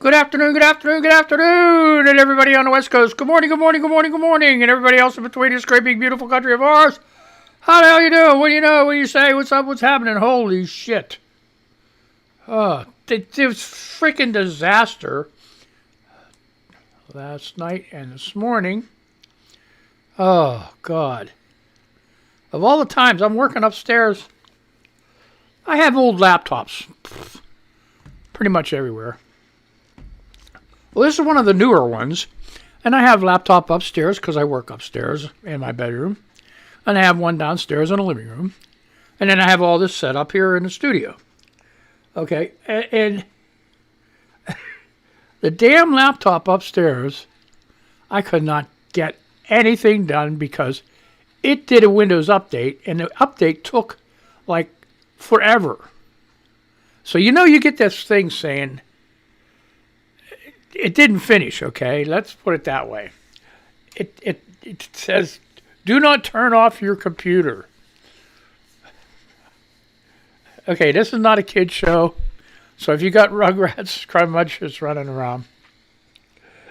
Good afternoon, good afternoon, good afternoon, and everybody on the West Coast. Good morning, good morning, good morning, good morning, and everybody else in between this great big beautiful country of ours. How the hell you doing? What do you know? What do you say? What's up? What's happening? Holy shit. It was freaking disaster last night and this morning. Oh, God. Of all the times I'm working upstairs, I have old laptops pretty much everywhere. Well, this is one of the newer ones, and I have a laptop upstairs because I work upstairs in my bedroom, and I have one downstairs in the living room, and then I have all this set up here in the studio. Okay, and the damn laptop upstairs, I could not get anything done because it did a Windows update, and the update took like forever. So you get this thing saying it didn't finish. Okay, let's put it that way. It says do not turn off your computer. Okay, this is not a kid show, so if you got Rugrats, Crunchers running around,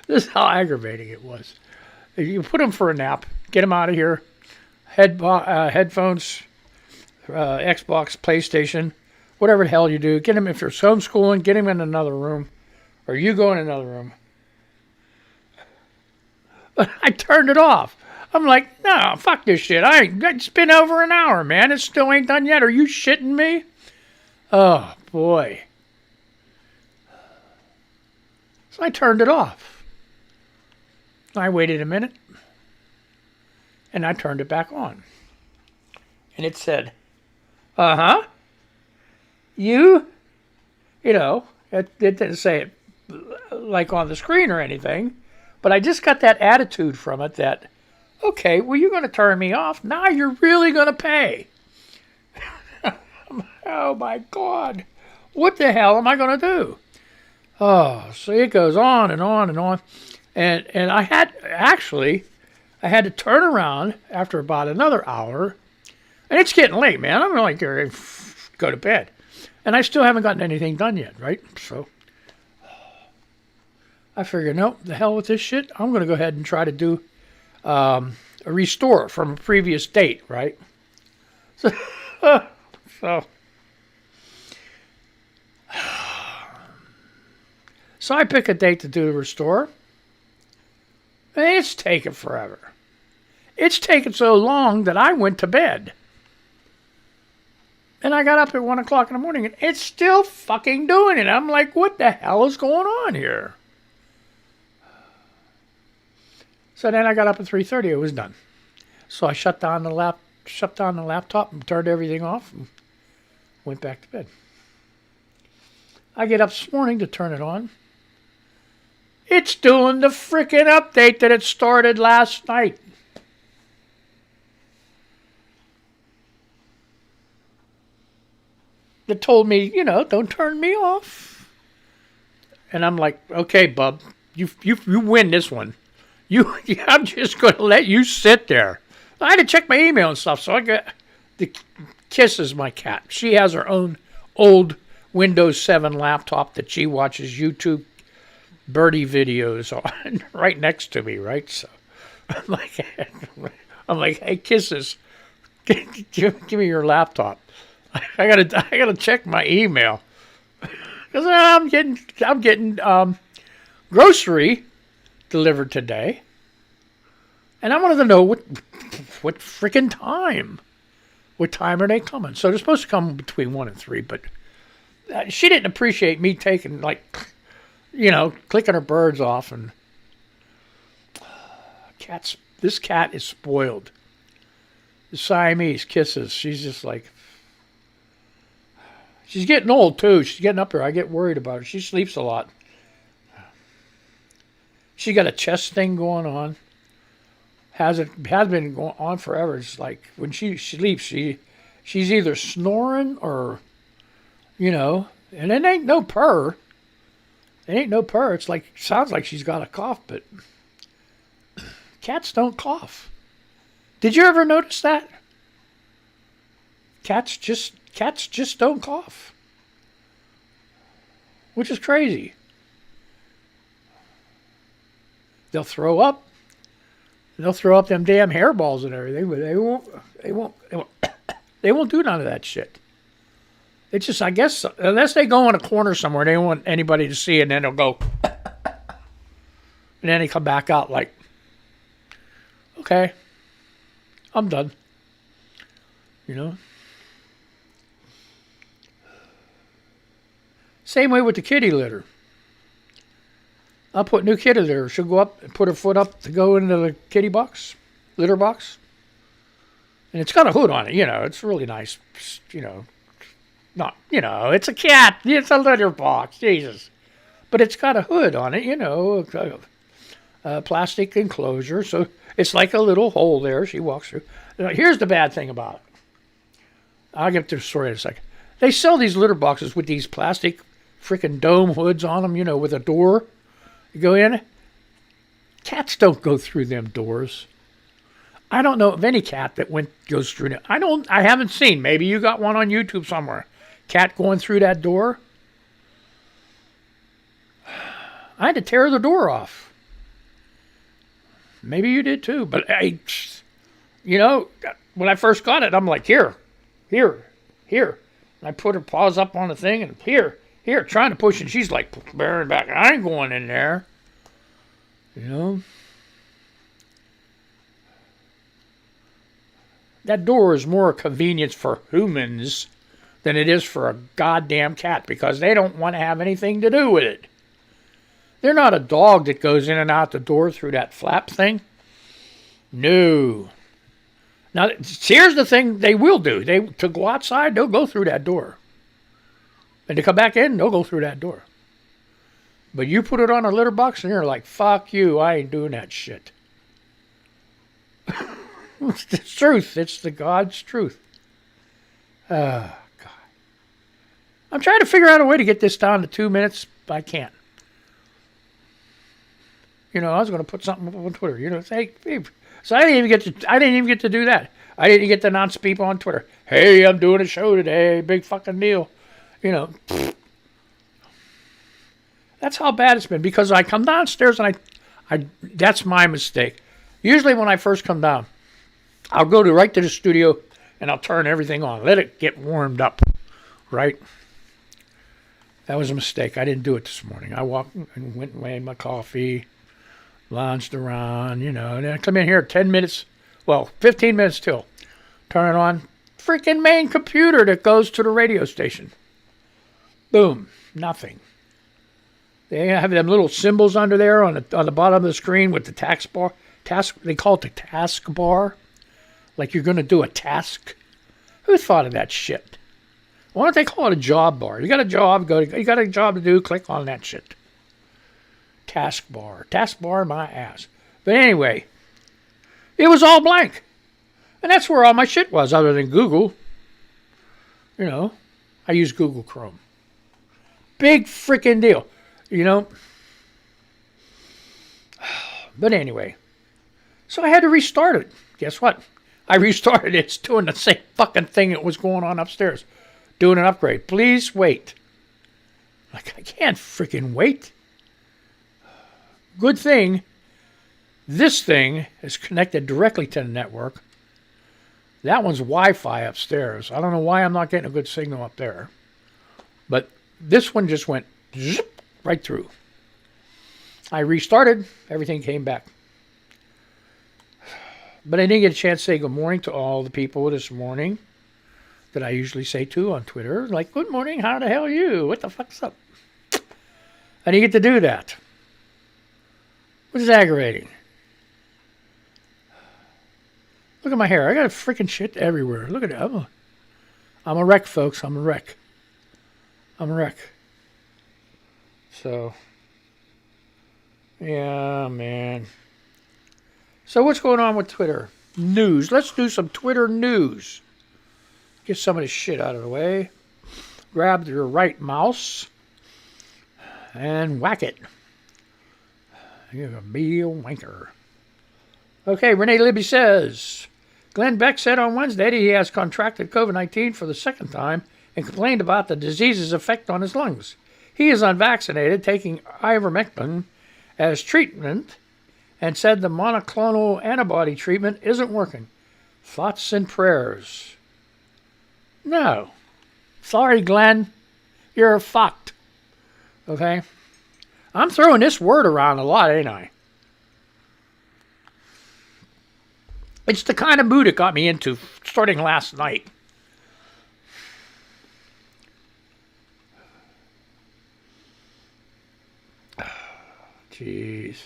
this is how aggravating it was. You put them for a nap, get them out of here. Headphones, Xbox, PlayStation, whatever the hell you do. Get them, if you're homeschooling, get them in another room, or you go in another room. But I turned it off. I'm like, no, fuck this shit. It's been over an hour, man. It still ain't done yet. Are you shitting me? Oh, boy. So I turned it off. I waited a minute, and I turned it back on. And it said, it didn't say it like on the screen or anything, but I just got that attitude from it that, okay, well, you're going to turn me off. Now you're really going to pay. Oh, my God. What the hell am I going to do? Oh, so it goes on and on and on. And I had to turn around after about another hour. And it's getting late, man. I'm like, going to go to bed. And I still haven't gotten anything done yet, right? So I figured, nope, the hell with this shit. I'm going to go ahead and try to do a restore from a previous date, right? So I pick a date to do the restore. And it's taken forever. It's taken so long that I went to bed. And I got up at 1 o'clock in the morning, and it's still fucking doing it. I'm like, what the hell is going on here? So then I got up at 3:30. It was done. So I shut down the laptop and turned everything off and went back to bed. I get up this morning to turn it on. It's doing the frickin' update that it started last night. It told me, don't turn me off. And I'm like, okay, bub, you win this one. I'm just going to let you sit there. I had to check my email and stuff, so I got the Kisses, my cat. She has her own old Windows 7 laptop that she watches YouTube birdie videos on right next to me, right? So I'm like, hey, Kisses, give me your laptop. I gotta check my email because I'm getting grocery delivered today, and I wanted to know what freaking time. What time are they coming? So they're supposed to come between 1 and 3, but she didn't appreciate me taking clicking her birds off, and this cat is spoiled. The Siamese Kisses. She's just like, she's getting old too. She's getting up there. I get worried about her. She sleeps a lot. She got a chest thing going on. Has been going on forever. It's like when she sleeps, she's either snoring or, and it ain't no purr. It ain't no purr. It's like, sounds like she's got a cough, but cats don't cough. Did you ever notice that? Cats just don't cough. Which is crazy. They'll throw up. They'll throw up them damn hairballs and everything, but they won't do none of that shit. It's just, I guess, unless they go in a corner somewhere, they don't want anybody to see it, and then they'll go, and then they come back out like, okay, I'm done. You know? Same way with the kitty litter. I'll put new kitty litter. She'll go up and put her foot up to go into the kitty box, litter box. And it's got a hood on it, you know. It's really nice, you know. Not, you know, it's a cat. It's a litter box. Jesus. But it's got a hood on it, you know, a plastic enclosure. So it's like a little hole there she walks through. Now, here's the bad thing about it. I'll get to the story in a second. They sell these litter boxes with these plastic freaking dome hoods on them, you know, with a door. You go in. Cats don't go through them doors. I don't know of any cat that goes through it. I haven't seen. Maybe you got one on YouTube somewhere. Cat going through that door. I had to tear the door off. Maybe you did too. But you know, when I first got it, I'm like, here. And I put her paws up on the thing and here, trying to push it. She's like, bearing back. I ain't going in there. You know? That door is more a convenience for humans than it is for a goddamn cat because they don't want to have anything to do with it. They're not a dog that goes in and out the door through that flap thing. No. Now, here's the thing they will do. To go outside, they'll go through that door. And to come back in, they'll go through that door. But you put it on a litter box and you're like, fuck you, I ain't doing that shit. It's the truth. It's the God's truth. God. I'm trying to figure out a way to get this down to 2 minutes, but I can't. You know, I was going to put something up on Twitter. You know, say, hey. So I didn't even get to do that. I didn't get to announce people on Twitter. Hey, I'm doing a show today. Big fucking deal. You know. That's how bad it's been because I come downstairs and I that's my mistake. Usually when I first come down, I'll go right to the studio and I'll turn everything on. Let it get warmed up, right? That was a mistake. I didn't do it this morning. I walked and went and made my coffee, lounged around, you know, and then I come in here 10 minutes, 15 minutes till. Turn it on. Freaking main computer that goes to the radio station. Boom. Nothing. They have them little symbols under there on the bottom of the screen with the task bar. They call it the task bar. Like you're going to do a task. Who thought of that shit? Why don't they call it a job bar? You got a job, you got a job to do, click on that shit. Task bar. Task bar my ass. But anyway, it was all blank. And that's where all my shit was, other than Google. You know, I use Google Chrome. Big freaking deal. You know? But anyway. So I had to restart it. Guess what? I restarted it. It's doing the same fucking thing that was going on upstairs. Doing an upgrade. Please wait. Like, I can't freaking wait. Good thing, this thing is connected directly to the network. That one's Wi-Fi upstairs. I don't know why I'm not getting a good signal up there. But this one just went zip, right through. I restarted. Everything came back. But I didn't get a chance to say good morning to all the people this morning that I usually say to on Twitter. Like, good morning, how the hell are you? What the fuck's up? I didn't get to do that. Which is aggravating. Look at my hair. I got freaking shit everywhere. Look at it. I'm a wreck, folks. I'm a wreck. So, yeah, man. So what's going on with Twitter? News. Let's do some Twitter news. Get some of this shit out of the way. Grab your right mouse and whack it. You're going to be a wanker. Okay, Renee Libby says, Glenn Beck said on Wednesday that he has contracted COVID-19 for the second time and complained about the disease's effect on his lungs. He is unvaccinated, taking ivermectin as treatment, and said the monoclonal antibody treatment isn't working. Thoughts and prayers. No. Sorry, Glenn. You're fucked. Okay? I'm throwing this word around a lot, ain't I? It's the kind of mood it got me into starting last night. Jeez.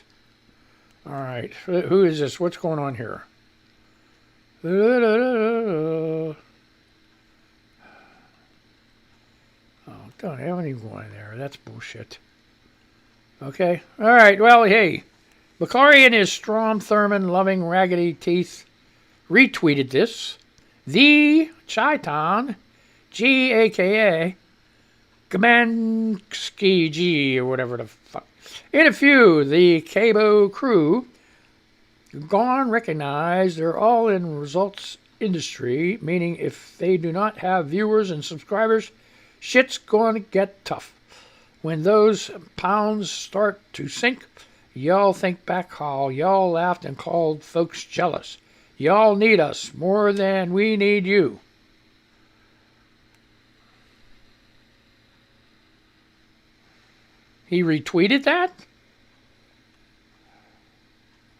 All right. Who is this? What's going on here? Oh, don't even go in there. That's bullshit. Okay. All right. Well, hey. Bakari and his Strom Thurmond loving raggedy teeth retweeted this. The Chaitan, G-A-K-A, Gamansky G, or whatever the fuck. In a few, the Cabo crew gone recognize they're all in results industry, meaning if they do not have viewers and subscribers, shit's going to get tough. When those pounds start to sink, y'all think back how y'all laughed and called folks jealous. Y'all need us more than we need you. He retweeted that?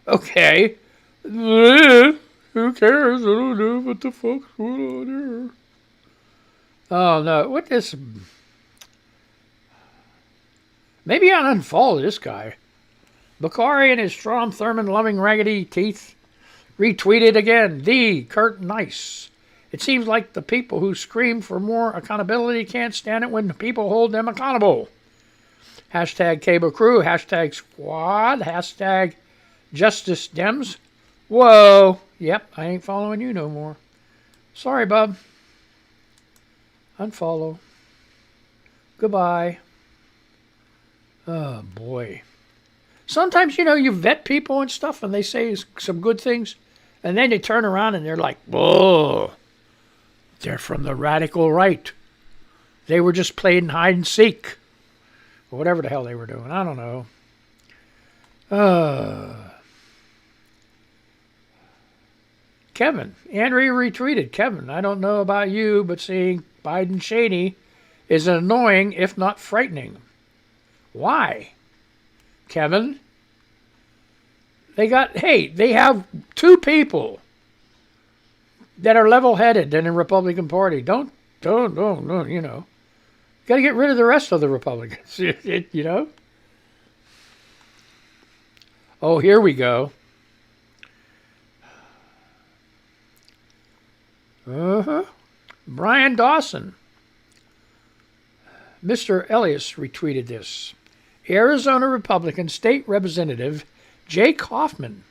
Okay. Who cares? I don't know what the fuck's going on here. Oh, no. What this... Maybe I'll unfollow this guy. Bakari and his Strom Thurmond loving raggedy teeth retweeted again. The Kurt Nice. It seems like the people who scream for more accountability can't stand it when people hold them accountable. Hashtag Cable Crew. Hashtag Squad. Hashtag Justice Dems. Whoa. Yep, I ain't following you no more. Sorry, bub. Unfollow. Goodbye. Oh, boy. Sometimes, you vet people and stuff, and they say some good things, and then they turn around and they're like, whoa, they're from the radical right. They were just playing hide and seek, or whatever the hell they were doing. I don't know. Kevin. Andrea retweeted. Kevin, I don't know about you, but seeing Biden shady is annoying, if not frightening. Why? Kevin? They have two people that are level-headed in the Republican Party. Don't, Got to get rid of the rest of the Republicans, Oh, here we go. Brian Dawson. Mr. Elias retweeted this. Arizona Republican State Representative Jake Hoffman,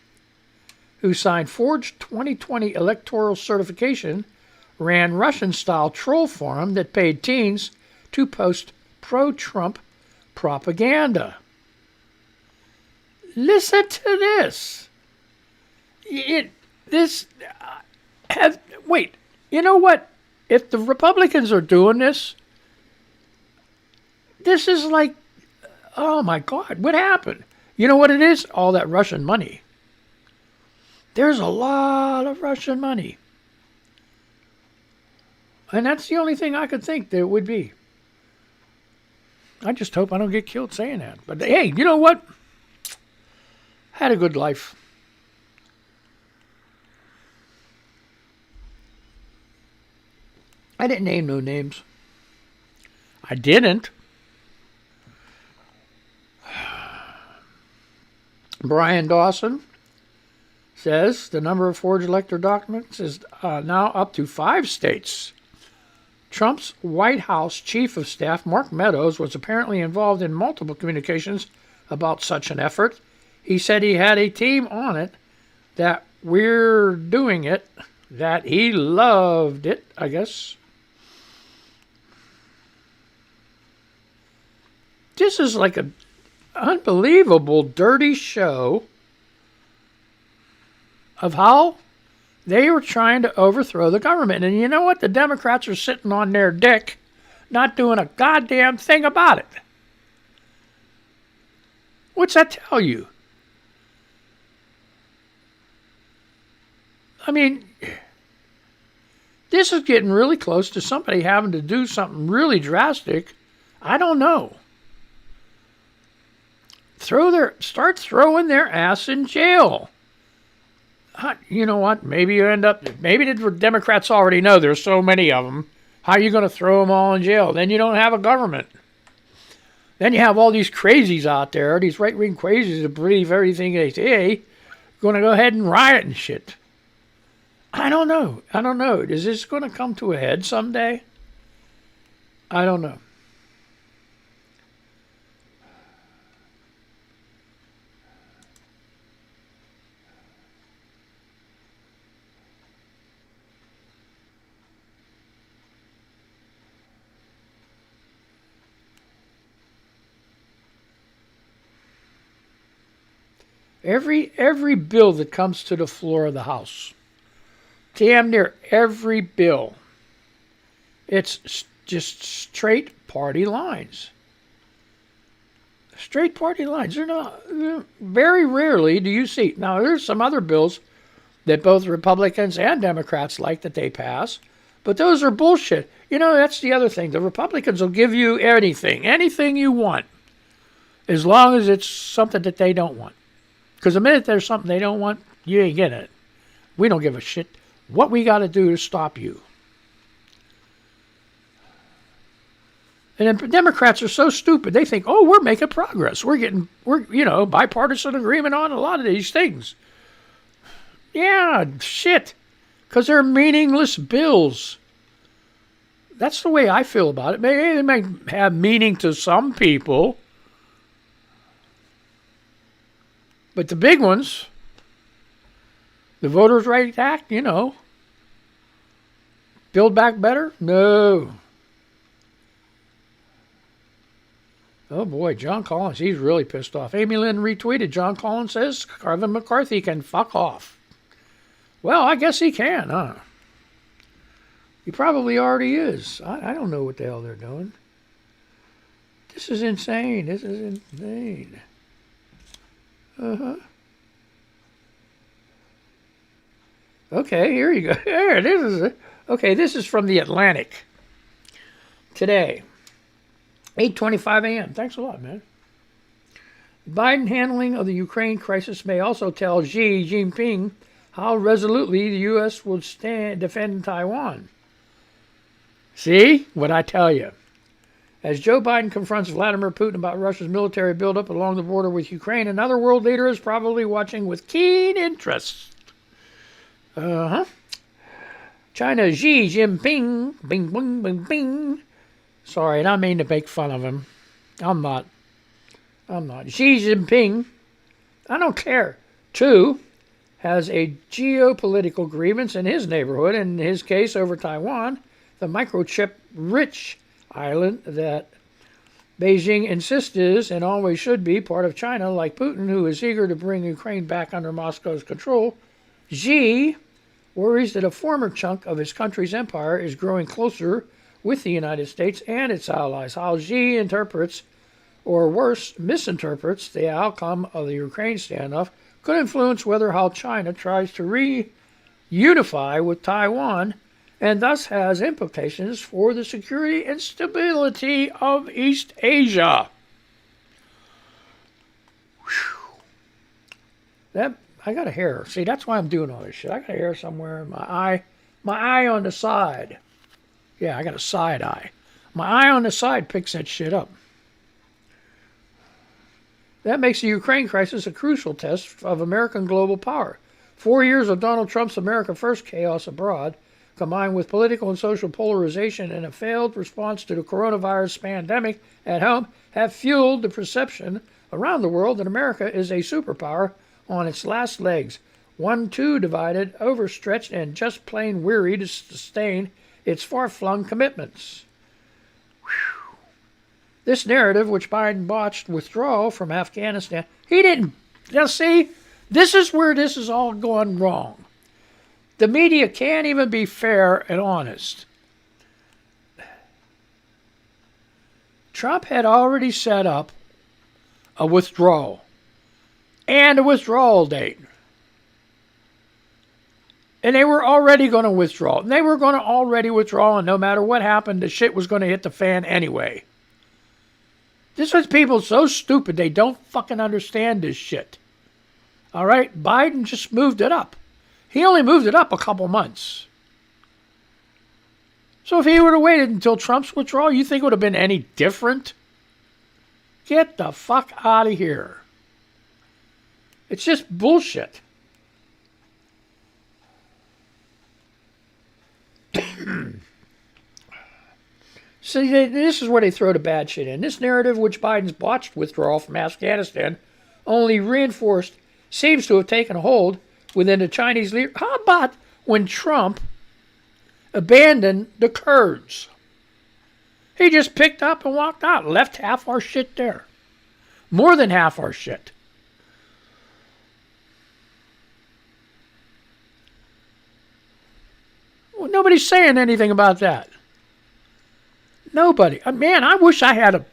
who signed forged 2020 electoral certification, ran Russian-style troll forum that paid teens to post pro-Trump propaganda. Listen to this. Wait, you know what? If the Republicans are doing this, this is like, oh my God, what happened? You know what it is? All that Russian money. There's a lot of Russian money. And that's the only thing I could think there would be. I just hope I don't get killed saying that. But hey, you know what? Had a good life. I didn't name no names. I didn't. Brian Dawson says the number of forged elector documents is now up to 5 states. Trump's White House Chief of Staff, Mark Meadows, was apparently involved in multiple communications about such an effort. He said he had a team on it, that we're doing it, that he loved it, I guess. This is like an unbelievable dirty show of how they were trying to overthrow the government. And you know what? The Democrats are sitting on their dick, not doing a goddamn thing about it. What's that tell you? I mean, this is getting really close to somebody having to do something really drastic. I don't know. Start throwing their ass in jail. You know what? Maybe the Democrats already know there's so many of them. How are you going to throw them all in jail? Then you don't have a government. Then you have all these crazies out there, these right-wing crazies that believe everything they say, going to go ahead and riot and shit. I don't know. Is this going to come to a head someday? I don't know. Every bill that comes to the floor of the House, damn near every bill, it's just straight party lines. Straight party lines. Very rarely do you see. Now, there's some other bills that both Republicans and Democrats like that they pass, but those are bullshit. That's the other thing. The Republicans will give you anything you want, as long as it's something that they don't want. Because the minute there's something they don't want, you ain't getting it. We don't give a shit what we got to do to stop you. And then Democrats are so stupid. They think, we're making progress. We're bipartisan agreement on a lot of these things. Yeah, shit. Because they're meaningless bills. That's the way I feel about it. Maybe they may have meaning to some people. But the big ones, the Voters' Rights Act, Build Back Better? No. Oh boy, John Collins, he's really pissed off. Amy Lynn retweeted, John Collins says Kevin McCarthy can fuck off. Well, I guess he can, huh? He probably already is. I don't know what the hell they're doing. This is insane. Uh-huh. Okay, here you go. There, this is it. Okay, this is from The Atlantic. Today, 8:25 a.m. Thanks a lot, man. Biden handling of the Ukraine crisis may also tell Xi Jinping how resolutely the U.S. will defend Taiwan. See what I tell you. As Joe Biden confronts Vladimir Putin about Russia's military buildup along the border with Ukraine, another world leader is probably watching with keen interest. China's Xi Jinping. Bing, bing, bing, bing. Sorry, I don't mean to make fun of him. I'm not. Xi Jinping, I don't care, too, has a geopolitical grievance in his neighborhood, in his case over Taiwan, the microchip-rich island that Beijing insists is and always should be part of China, like Putin, who is eager to bring Ukraine back under Moscow's control. Xi worries that a former chunk of his country's empire is growing closer with the United States and its allies. How Xi interprets, or worse, misinterprets, the outcome of the Ukraine standoff could influence how China tries to reunify with Taiwan, and thus has implications for the security and stability of East Asia. Whew. I got a hair. See, that's why I'm doing all this shit. I got a hair somewhere in my eye on the side. Yeah, I got a side eye. My eye on the side picks that shit up. That makes the Ukraine crisis a crucial test of American global power. 4 years of Donald Trump's America First chaos abroad, combined with political and social polarization and a failed response to the coronavirus pandemic at home, have fueled the perception around the world that America is a superpower on its last legs, one too divided, overstretched, and just plain weary to sustain its far-flung commitments. Whew. This narrative, which Biden botched withdrawal from Afghanistan, he didn't. Now see, this is where this is all going wrong. The media can't even be fair and honest. Trump had already set up a withdrawal and a withdrawal date. And they were already going to withdraw. And they were going to already withdraw, and no matter what happened, the shit was going to hit the fan anyway. This is people so stupid they don't fucking understand this shit. All right? Biden just moved it up. He only moved it up a couple months. So if he would have waited until Trump's withdrawal, you think it would have been any different? Get the fuck out of here. It's just bullshit. See, this is where they throw the bad shit in. This narrative, which Biden's botched withdrawal from Afghanistan only reinforced, seems to have taken hold within the Chinese leader. How about when Trump abandoned the Kurds? He just picked up and walked out, left half our shit there. More than half our shit. Well, nobody's saying anything about that. Nobody. Man, I wish I had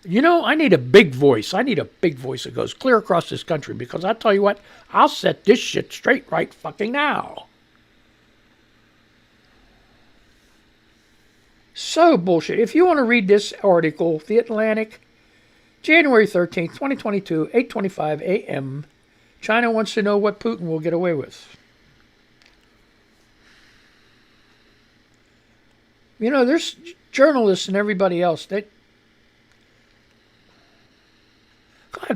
I need a big voice. I need a big voice that goes clear across this country, because I tell you what, I'll set this shit straight right fucking now. So bullshit. If you want to read this article, The Atlantic, January 13th, 2022, 8:25 a.m., China wants to know what Putin will get away with. There's journalists and everybody else. God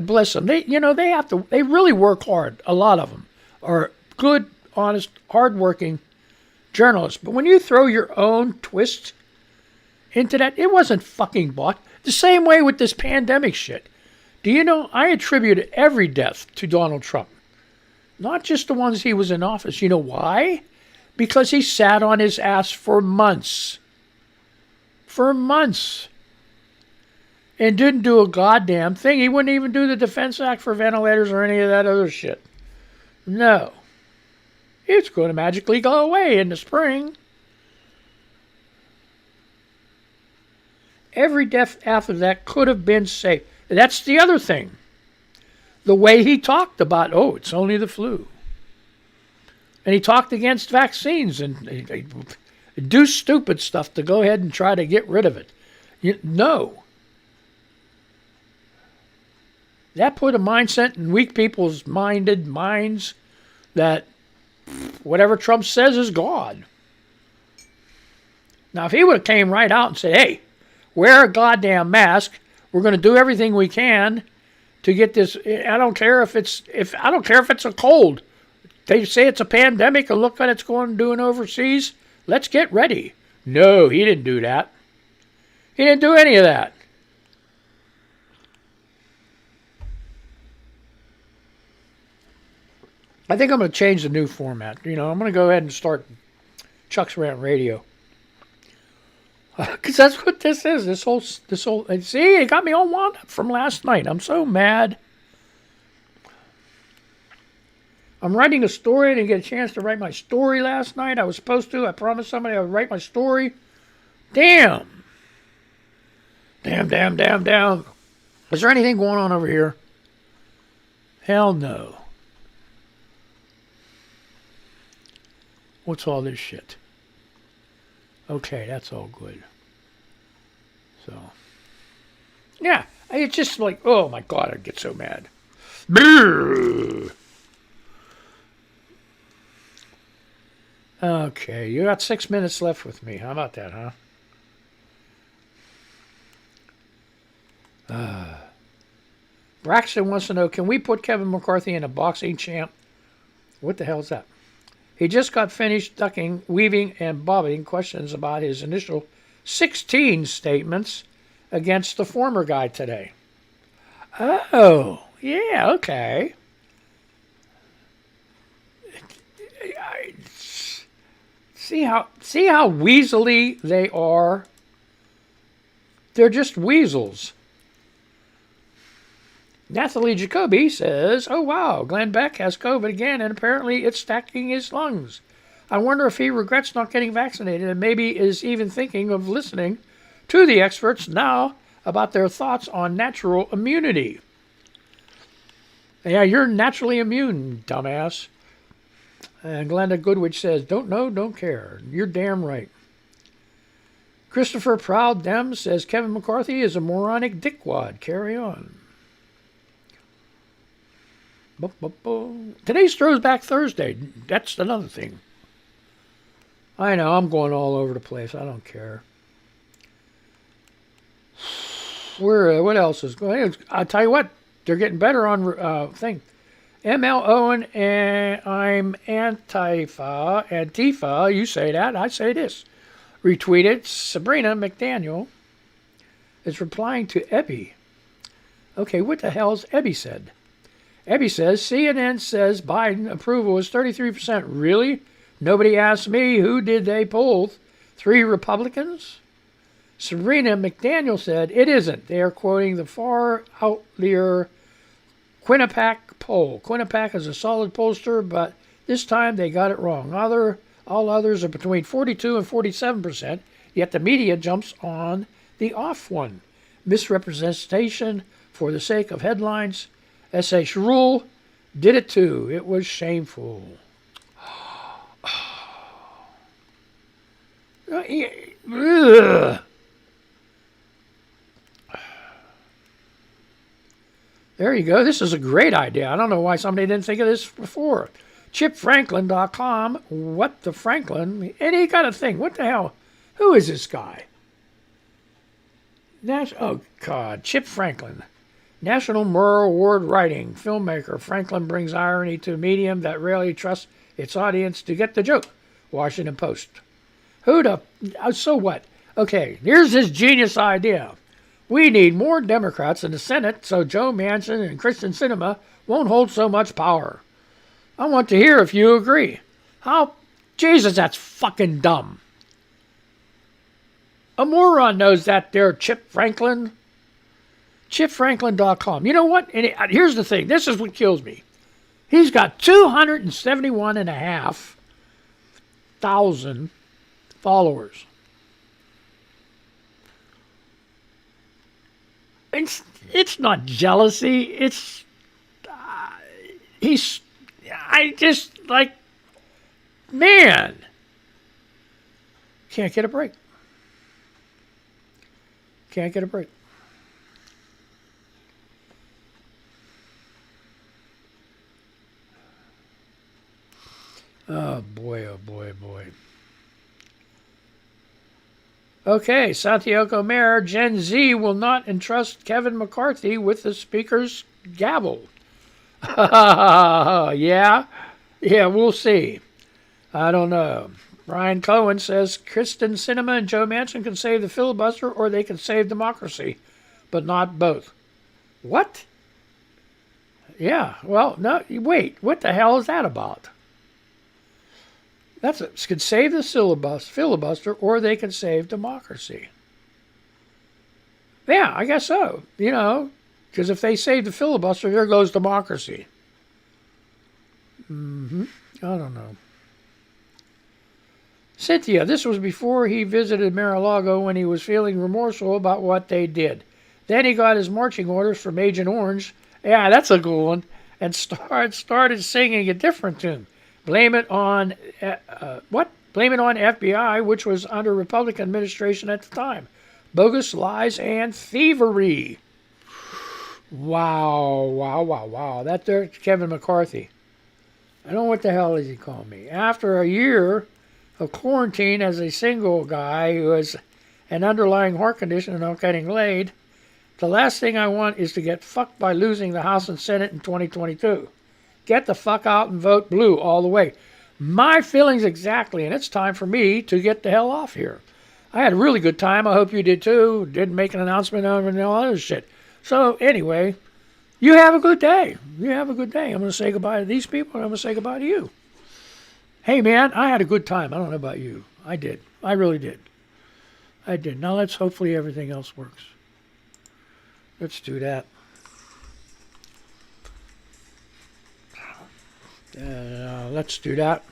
bless them. They really work hard. A lot of them are good, honest, hardworking journalists. But when you throw your own twist into that, it wasn't fucking bought. The same way with this pandemic shit. Do you know, I attribute every death to Donald Trump. Not just the ones he was in office. You know why? Because he sat on his ass for months. And didn't do a goddamn thing. He wouldn't even do the Defense Act for ventilators or any of that other shit. No. It's going to magically go away in the spring. Every death after that could have been saved. That's the other thing. The way he talked about, it's only the flu. And he talked against vaccines and do stupid stuff to go ahead and try to get rid of it. No. That put a mindset in weak people's minds that whatever Trump says is God. Now, if he would have came right out and said, hey, wear a goddamn mask, we're going to do everything we can to get this. I don't care if it's a cold. They say it's a pandemic and look what it's doing overseas. Let's get ready. No, he didn't do that. He didn't do any of that. I think I'm going to change the new format. I'm going to go ahead and start Chuck's Rant Radio. Because that's what this is. This whole. See, it got me all wound up from last night. I'm so mad. I'm writing a story. I didn't get a chance to write my story last night. I was supposed to. I promised somebody I would write my story. Damn. Damn. Is there anything going on over here? Hell no. What's all this shit? Okay, that's all good. So, yeah, it's just like, oh my God, I get so mad. Brrr. Okay, you got 6 minutes left with me. How about that, huh? Braxton wants to know, can we put Kevin McCarthy in a boxing champ? What the hell is that? He just got finished ducking, weaving, and bobbing questions about his initial 16 statements against the former guy today. Oh, yeah, okay. See how weaselly they are? They're just weasels. Nathalie Jacoby says, oh wow, Glenn Beck has COVID again and apparently it's stacking his lungs. I wonder if he regrets not getting vaccinated and maybe is even thinking of listening to the experts now about their thoughts on natural immunity. Yeah, you're naturally immune, dumbass. And Glenda Goodwich says, don't know, don't care. You're damn right. Christopher Proud Dem says, Kevin McCarthy is a moronic dickwad. Carry on. Today's Throwback Thursday. That's another thing. I know, I'm going all over the place. I don't care. What else is going on? I'll tell you what, they're getting better on thing. ML Owen and I'm Antifa, you say that, I say this. Retweeted, Sabrina McDaniel is replying to Ebby. Okay, what the hell's Ebby said? Ebby says, CNN says Biden approval is 33%. Really? Nobody asked me. Who did they poll? 3 Republicans? Sabrina McDaniel said, it isn't. They are quoting the far outlier Quinnipiac poll. Quinnipiac is a solid pollster, but this time they got it wrong. All others are between 42 and 47%, yet the media jumps on the off one. Misrepresentation for the sake of headlines. S.H. Rule did it too. It was shameful. Ugh. There you go. This is a great idea. I don't know why somebody didn't think of this before. ChipFranklin.com. What the Franklin? And he got a thing. What the hell? Who is this guy? Oh, God. Chip Franklin. National Murrow Award writing. Filmmaker. Franklin brings irony to a medium that rarely trusts its audience to get the joke. Washington Post. So what? Okay, here's his genius idea. We need more Democrats in the Senate so Joe Manchin and Kristen Sinema won't hold so much power. I want to hear if you agree. How? Jesus, that's fucking dumb. A moron knows that there, Chip Franklin. ChipFranklin.com. You know what? And here's the thing. This is what kills me. He's got 271,500 followers. It's not jealousy. I just like, man, can't get a break. Can't get a break. Oh boy, oh boy, oh boy. Okay, Santiago Mayor, Gen Z will not entrust Kevin McCarthy with the speaker's gavel. Yeah, we'll see. I don't know. Brian Cohen says Kristen Sinema and Joe Manchin can save the filibuster or they can save democracy, but not both. What? Yeah, well, no, wait, what the hell is that about? Could save the filibuster or they can save democracy. Yeah, I guess so. You know, because if they save the filibuster, there goes democracy. I don't know. Cynthia, this was before he visited Mar-a-Lago when he was feeling remorseful about what they did. Then he got his marching orders from Agent Orange. Yeah, that's a good one. And started singing a different tune. Blame it on Blame it on FBI, which was under Republican administration at the time. Bogus lies and thievery. Wow. That there's Kevin McCarthy. I don't know what the hell is he calling me. After a year of quarantine as a single guy who has an underlying heart condition and not getting laid, the last thing I want is to get fucked by losing the House and Senate in 2022. Get the fuck out and vote blue all the way. My feelings exactly, and it's time for me to get the hell off here. I had a really good time. I hope you did too. Didn't make an announcement of it and all that other shit. So anyway, you have a good day. I'm going to say goodbye to these people, and I'm going to say goodbye to you. Hey, man, I had a good time. I don't know about you. I did. I really did. I did. Now let's hopefully everything else works. Let's do that. Let's do that.